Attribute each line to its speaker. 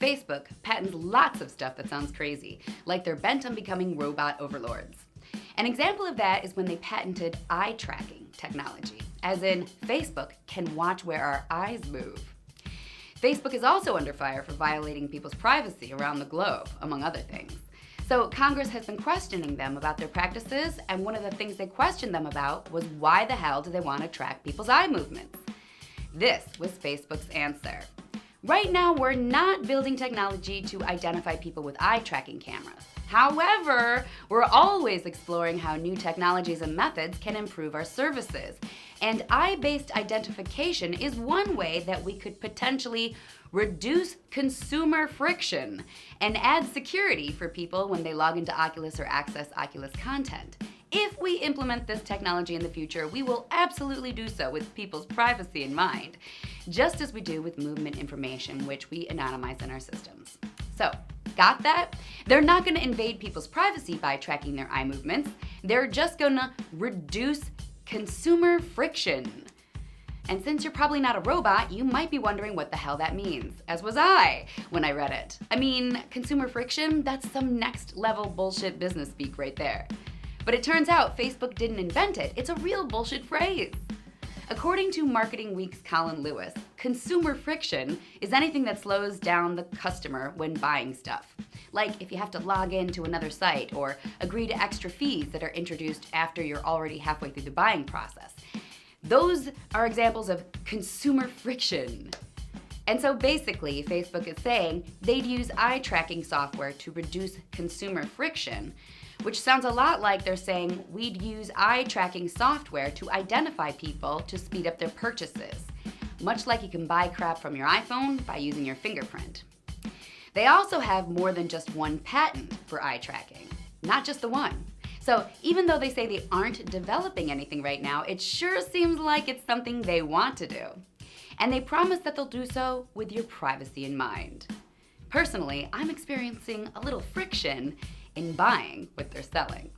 Speaker 1: Facebook patents lots of stuff that sounds crazy, like they're bent on becoming robot overlords. An example of that is when they patented eye tracking technology, as in Facebook can watch where our eyes move. Facebook is also under fire for violating people's privacy around the globe, among other things. So Congress has been questioning them about their practices, and one of the things they questioned them about was why the hell do they want to track people's eye movements? This was Facebook's answer. Right now, we're not building technology to identify people with eye tracking cameras. However, we're always exploring how new technologies and methods can improve our services. And eye-based identification is one way that we could potentially reduce consumer friction and add security for people when they log into Oculus or access Oculus content. If we implement this technology in the future, we will absolutely do so with people's privacy in mind, just as we do with movement information, which we anonymize in our systems. So, got that? They're not going to invade people's privacy by tracking their eye movements. They're just going to reduce consumer friction. And since you're probably not a robot, you might be wondering what the hell that means, as was I when I read it. I mean, consumer friction, that's some next level bullshit business speak right there. But it turns out Facebook didn't invent it. It's a real bullshit phrase. According to Marketing Week's Colin Lewis, consumer friction is anything that slows down the customer when buying stuff. Like if you have to log in to another site or agree to extra fees that are introduced after you're already halfway through the buying process. Those are examples of consumer friction. And so basically, Facebook is saying they'd use eye tracking software to reduce consumer friction, which sounds a lot like they're saying we'd use eye tracking software to identify people to speed up their purchases, much like you can buy crap from your iPhone by using your fingerprint. They also have more than just one patent for eye tracking, not just the one. So even though they say they aren't developing anything right now, it sure seems like it's something they want to do. And they promise that they'll do so with your privacy in mind. Personally, I'm experiencing a little friction in buying what they're selling.